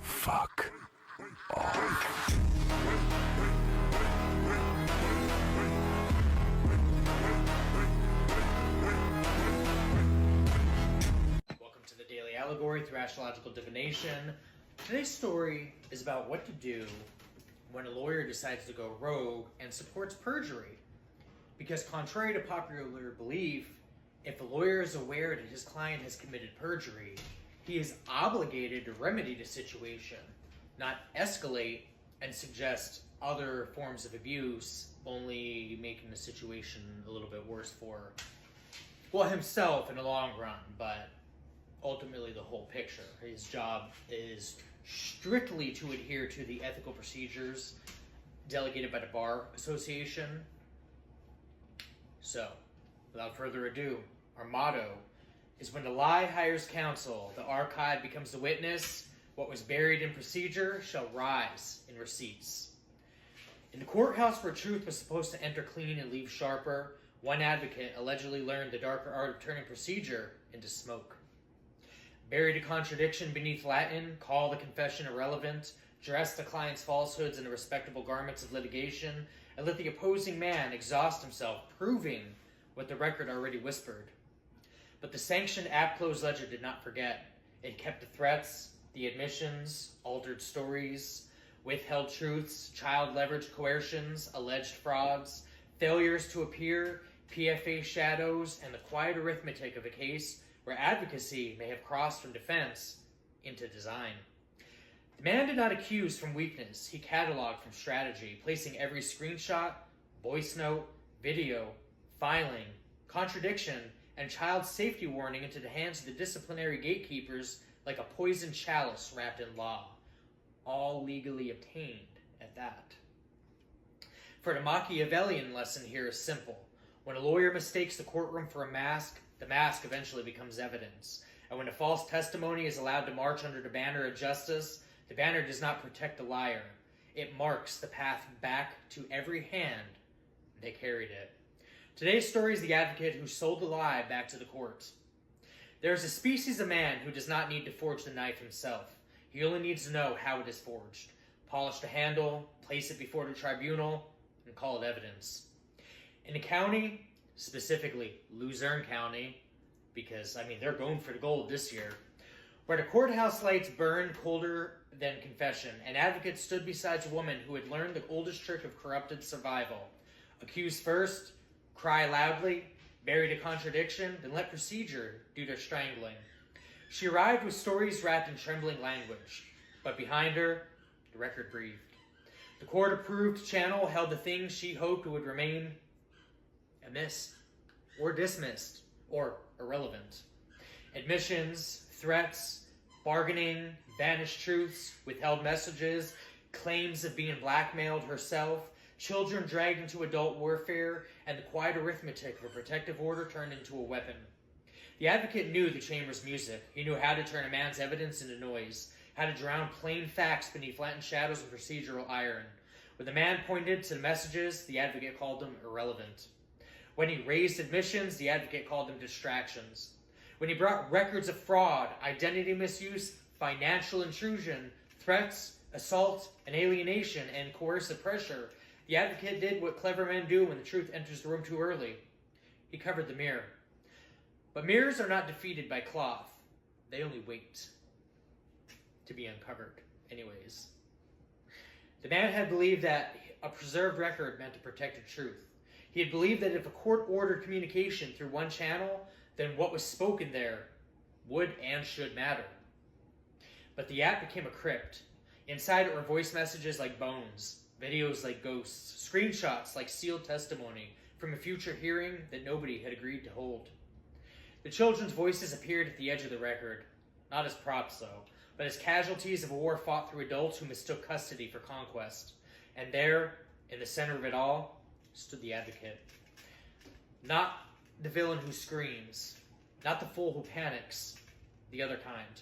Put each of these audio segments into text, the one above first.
Fuck off. Welcome to the Daily Allegory through Astrological Divination. Today's story is about what to do when a lawyer decides to go rogue and supports perjury. Because contrary to popular belief, if a lawyer is aware that his client has committed perjury, he is obligated to remedy the situation, not escalate and suggest other forms of abuse, only making the situation a little bit worse for, well, himself in the long run, but ultimately the whole picture. His job is strictly to adhere to the ethical procedures delegated by the Bar Association. So, without further ado, our motto is when the lie hires counsel, the archive becomes the witness, what was buried in procedure shall rise in receipts. In the courthouse where truth was supposed to enter clean and leave sharper, one advocate allegedly learned the darker art of turning procedure into smoke. Buried a contradiction beneath Latin, call the confession irrelevant, dress the client's falsehoods in the respectable garments of litigation, and let the opposing man exhaust himself, proving what the record already whispered. But the sanctioned apt-close ledger did not forget. It kept the threats, the admissions, altered stories, withheld truths, child-leveraged coercions, alleged frauds, failures to appear, PFA shadows, and the quiet arithmetic of a case where advocacy may have crossed from defense into design. The man did not accuse from weakness. He cataloged from strategy, placing every screenshot, voice note, video, filing, contradiction, and child safety warning into the hands of the disciplinary gatekeepers like a poisoned chalice wrapped in law, all legally obtained at that. For the Machiavellian lesson here is simple. When a lawyer mistakes the courtroom for a mask, the mask eventually becomes evidence. And when a false testimony is allowed to march under the banner of justice, the banner does not protect the liar. It marks the path back to every hand that carried it. Today's story is the advocate who sold the lie back to the court. There is a species of man who does not need to forge the knife himself. He only needs to know how it is forged. Polish the handle, place it before the tribunal, and call it evidence. In the county, specifically Luzerne County, because, they're going for the gold this year, where the courthouse lights burned colder than confession, an advocate stood beside a woman who had learned the oldest trick of corrupted survival. Accuse first, cry loudly, bury the contradiction, then let procedure do their strangling. She arrived with stories wrapped in trembling language, but behind her, the record breathed. The court-approved channel held the things she hoped would remain amiss, or dismissed, or irrelevant. Admissions, threats, bargaining, vanished truths, withheld messages, claims of being blackmailed herself, children dragged into adult warfare, and the quiet arithmetic of a protective order turned into a weapon. The advocate knew the chamber's music. He knew how to turn a man's evidence into noise, how to drown plain facts beneath flattened shadows of procedural iron. When the man pointed to the messages, the advocate called them irrelevant. When he raised admissions, the advocate called them distractions. When he brought records of fraud, identity misuse, financial intrusion, threats, assault, and alienation, and coercive pressure, the advocate did what clever men do when the truth enters the room too early. He covered the mirror. But mirrors are not defeated by cloth. They only wait to be uncovered anyways. The man had believed that a preserved record meant a protected truth. He had believed that if a court ordered communication through one channel, then what was spoken there would and should matter. But the app became a crypt. Inside it were voice messages like bones, videos like ghosts, screenshots like sealed testimony from a future hearing that nobody had agreed to hold. The children's voices appeared at the edge of the record, not as props though, but as casualties of a war fought through adults who mistook custody for conquest. And there, in the center of it all, stood the advocate. Not the villain who screams, not the fool who panics, the other kind.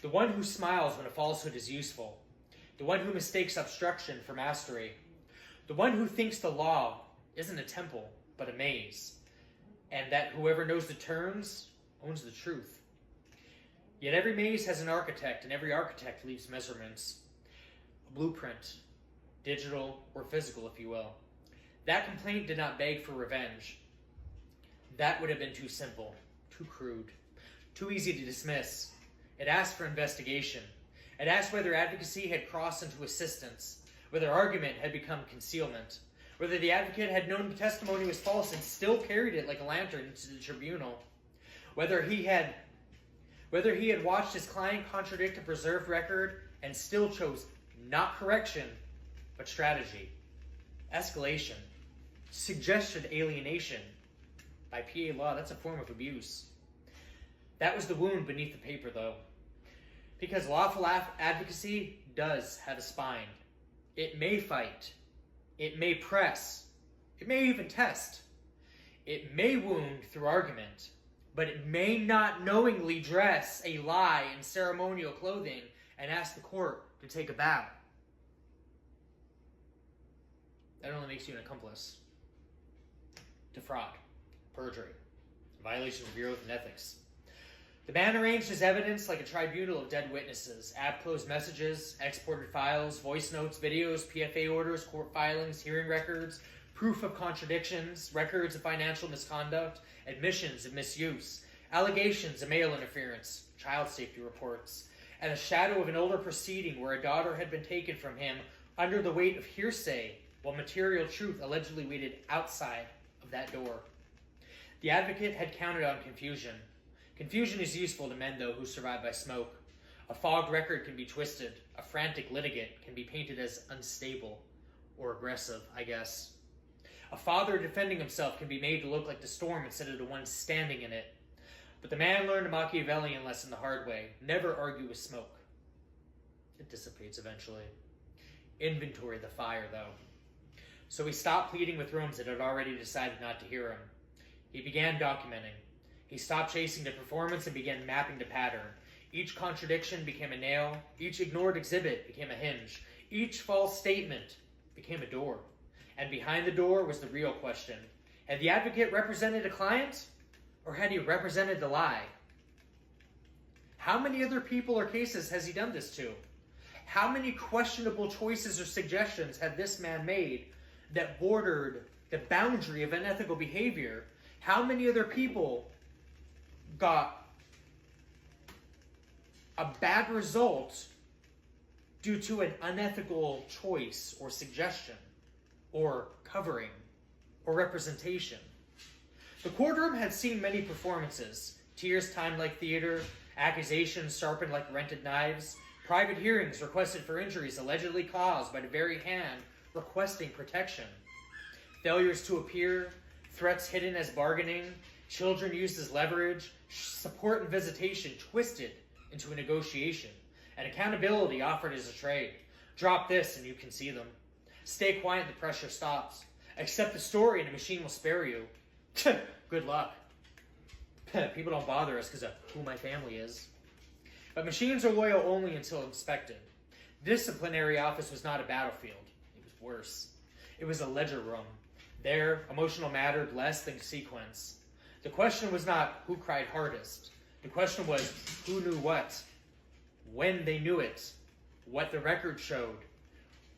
The one who smiles when a falsehood is useful, the one who mistakes obstruction for mastery, the one who thinks the law isn't a temple, but a maze, and that whoever knows the terms owns the truth. Yet every maze has an architect, and every architect leaves measurements. A blueprint, digital or physical, if you will. That complaint did not beg for revenge. That would have been too simple, too crude, too easy to dismiss. It asked for investigation. It asked whether advocacy had crossed into assistance, whether argument had become concealment, whether the advocate had known the testimony was false and still carried it like a lantern into the tribunal, whether he had watched his client contradict a preserved record and still chose not correction, but strategy, escalation, suggested alienation. By PA law, that's a form of abuse. That was the wound beneath the paper, though. Because lawful advocacy does have a spine. It may fight. It may press. It may even test. It may wound through argument, but it may not knowingly dress a lie in ceremonial clothing and ask the court to take a bow. That only makes you an accomplice to fraud, perjury, violation of your oath and ethics. The man arranged his evidence like a tribunal of dead witnesses, app-closed messages, exported files, voice notes, videos, PFA orders, court filings, hearing records, proof of contradictions, records of financial misconduct, admissions of misuse, allegations of mail interference, child safety reports, and a shadow of an older proceeding where a daughter had been taken from him under the weight of hearsay, while material truth allegedly waited outside of that door. The advocate had counted on confusion. Confusion is useful to men, though, who survive by smoke. A fogged record can be twisted. A frantic litigant can be painted as unstable or aggressive, I guess. A father defending himself can be made to look like the storm instead of the one standing in it. But the man learned a Machiavellian lesson the hard way. Never argue with smoke. It dissipates eventually. Inventory the fire, though. So he stopped pleading with rooms that had already decided not to hear him. He began documenting. He stopped chasing the performance and began mapping the pattern. Each contradiction became a nail. Each ignored exhibit became a hinge. Each false statement became a door. And behind the door was the real question. Had the advocate represented a client, or had he represented the lie? How many other people or cases has he done this to? How many questionable choices or suggestions had this man made that bordered the boundary of unethical behavior? How many other people got a bad result due to an unethical choice or suggestion or covering or representation? The courtroom had seen many performances, tears timed like theater, accusations sharpened like rented knives, private hearings requested for injuries allegedly caused by the very hand requesting protection, failures to appear, threats hidden as bargaining, children used as leverage, support and visitation twisted into a negotiation, and accountability offered as a trade. Drop this and you can see them. Stay quiet, the pressure stops. Accept the story and the machine will spare you. Good luck. People don't bother us because of who my family is. But machines are loyal only until inspected. Disciplinary office was not a battlefield. It was worse. It was a ledger room. There, emotional mattered less than sequence. The question was not who cried hardest. The question was who knew what, when they knew it, what the record showed,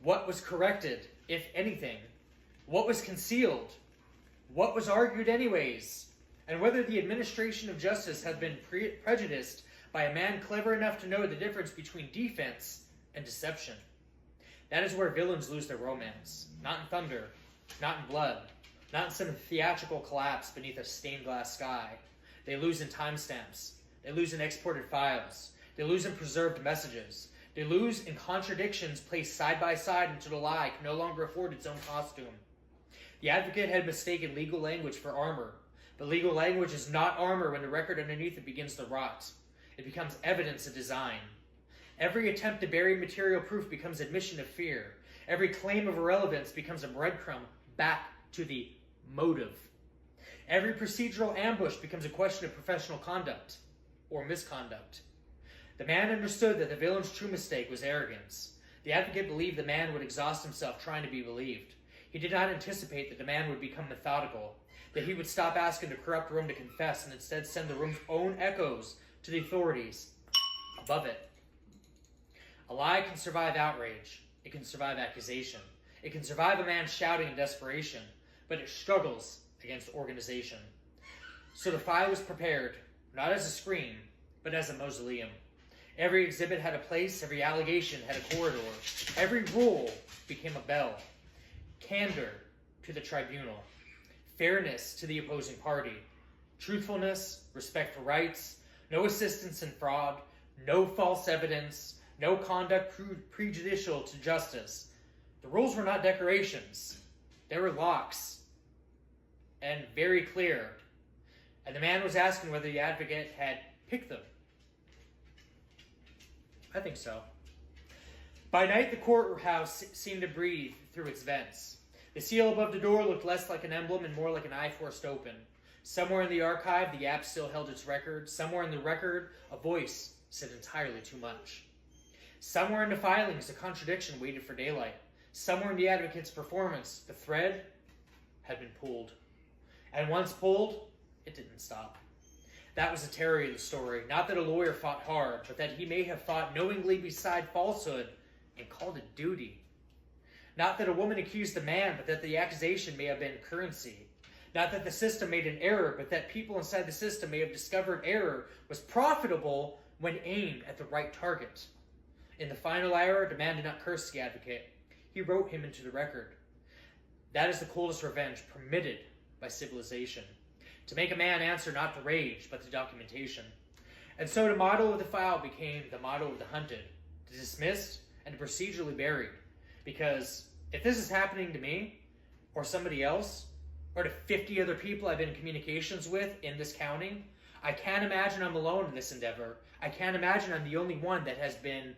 what was corrected, if anything, what was concealed, what was argued anyways, and whether the administration of justice had been prejudiced by a man clever enough to know the difference between defense and deception. That is where villains lose their romance. Not in thunder, not in blood, not in some theatrical collapse beneath a stained glass sky. They lose in timestamps. They lose in exported files. They lose in preserved messages. They lose in contradictions placed side by side until the lie can no longer afford its own costume. The advocate had mistaken legal language for armor, but legal language is not armor when the record underneath it begins to rot. It becomes evidence of design. Every attempt to bury material proof becomes admission of fear. Every claim of irrelevance becomes a breadcrumb back to the motive. Every procedural ambush becomes a question of professional conduct or misconduct. The man understood that the villain's true mistake was arrogance. The advocate believed the man would exhaust himself trying to be believed. He did not anticipate that the man would become methodical, that he would stop asking the corrupt room to confess and instead send the room's own echoes to the authorities above it. A lie can survive outrage. It can survive accusation. It can survive a man shouting in desperation, but it struggles against organization. So the file was prepared, not as a scream, but as a mausoleum. Every exhibit had a place, every allegation had a corridor. Every rule became a bell. Candor to the tribunal. Fairness to the opposing party. Truthfulness, respect for rights, no assistance in fraud, no false evidence, no conduct prejudicial to justice. The rules were not decorations. They were locks. And very clear. And the man was asking whether the advocate had picked them. I think so. By night, the courthouse seemed to breathe through its vents. The seal above the door looked less like an emblem and more like an eye forced open. Somewhere in the archive, the app still held its record. Somewhere in the record, a voice said entirely too much. Somewhere in the filings, a contradiction waited for daylight. Somewhere in the advocate's performance, the thread had been pulled. And once pulled, it didn't stop. That was the terror of the story. Not that a lawyer fought hard, but that he may have fought knowingly beside falsehood and called it duty. Not that a woman accused a man, but that the accusation may have been currency. Not that the system made an error, but that people inside the system may have discovered error was profitable when aimed at the right target. In the final hour, the man did not curse the advocate. He wrote him into the record. That is the coldest revenge permitted by civilization. To make a man answer not the rage, but the documentation. And so the motto of the file became the motto of the hunted, the dismissed, and the procedurally buried. Because if this is happening to me, or somebody else, or to 50 other people I've been in communications with in this county, I can't imagine I'm alone in this endeavor. I can't imagine I'm the only one that has been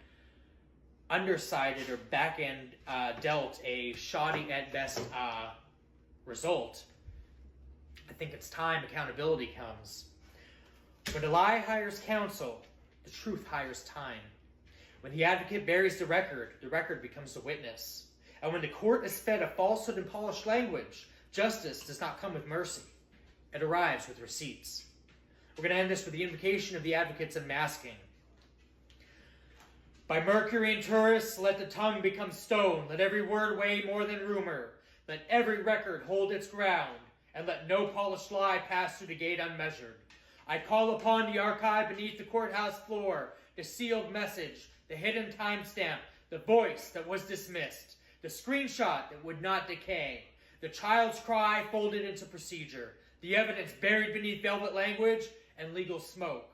undersided or back-end dealt a shoddy at best result. I think it's time accountability comes. When the lie hires counsel, the truth hires time. When the advocate buries the record becomes the witness. And when the court is fed a falsehood and polished language, justice does not come with mercy. It arrives with receipts. We're going to end this with the invocation of the advocate's unmasking. By Mercury and Taurus, let the tongue become stone. Let every word weigh more than rumor. Let every record hold its ground. And let no polished lie pass through the gate unmeasured. I call upon the archive beneath the courthouse floor, the sealed message, the hidden timestamp, the voice that was dismissed, the screenshot that would not decay, the child's cry folded into procedure, the evidence buried beneath velvet language and legal smoke.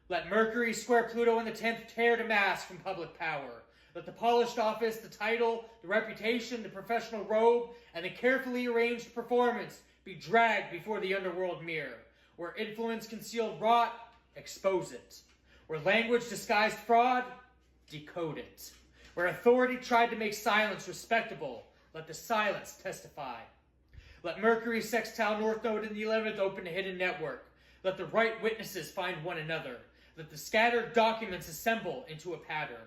Let Mercury square Pluto in the 10th tear the mask from public power. Let the polished office, the title, the reputation, the professional robe, and the carefully arranged performance be dragged before the underworld mirror. Where influence concealed rot, expose it. Where language disguised fraud, decode it. Where authority tried to make silence respectable, let the silence testify. Let Mercury sextile North Node in the 11th open a hidden network. Let the right witnesses find one another. Let the scattered documents assemble into a pattern.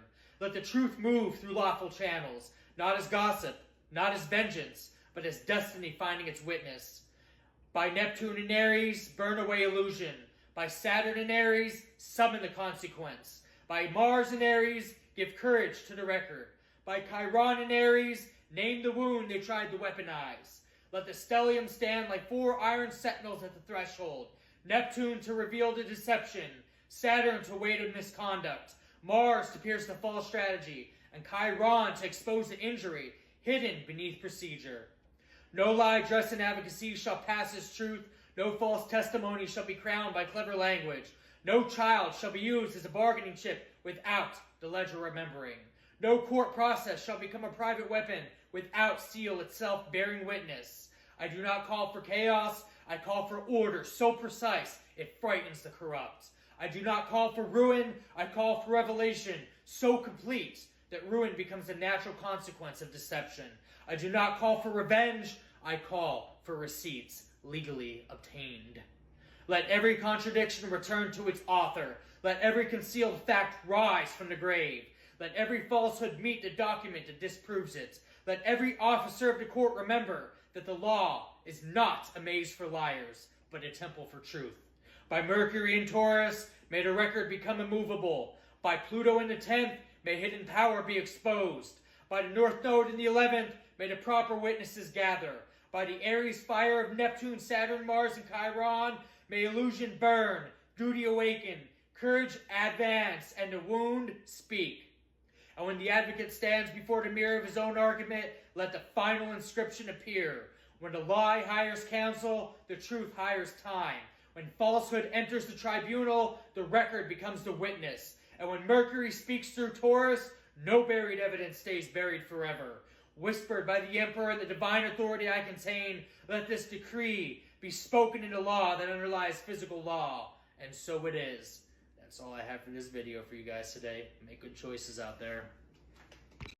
Let the truth move through lawful channels, not as gossip, not as vengeance, but as destiny finding its witness. By Neptune and Aries, burn away illusion. By Saturn and Aries, summon the consequence. By Mars and Aries, give courage to the record. By Chiron and Aries, name the wound they tried to weaponize. Let the stellium stand like 4 iron sentinels at the threshold. Neptune to reveal the deception. Saturn to weigh the misconduct. Mars to pierce the false strategy. And Chiron to expose the injury hidden beneath procedure. No lie dressed in advocacy shall pass as truth. No false testimony shall be crowned by clever language. No child shall be used as a bargaining chip without the ledger remembering. No court process shall become a private weapon without seal itself bearing witness. I do not call for chaos. I call for order so precise it frightens the corrupt. I do not call for ruin. I call for revelation so complete that ruin becomes a natural consequence of deception. I do not call for revenge. I call for receipts legally obtained. Let every contradiction return to its author. Let every concealed fact rise from the grave. Let every falsehood meet the document that disproves it. Let every officer of the court remember that the law is not a maze for liars, but a temple for truth. By Mercury in Taurus, may the record become immovable. By Pluto in the 10th, may hidden power be exposed. By the North Node in the 11th, may the proper witnesses gather. By the Aries fire of Neptune, Saturn, Mars, and Chiron, may illusion burn, duty awaken, courage advance, and the wound speak. And when the advocate stands before the mirror of his own argument, let the final inscription appear. When the lie hires counsel, the truth hires time. When falsehood enters the tribunal, the record becomes the witness. And when Mercury speaks through Taurus, no buried evidence stays buried forever. Whispered by the emperor and the divine authority I contain, let this decree be spoken into law that underlies physical law. And so it is. That's all I have for this video for you guys today. Make good choices out there.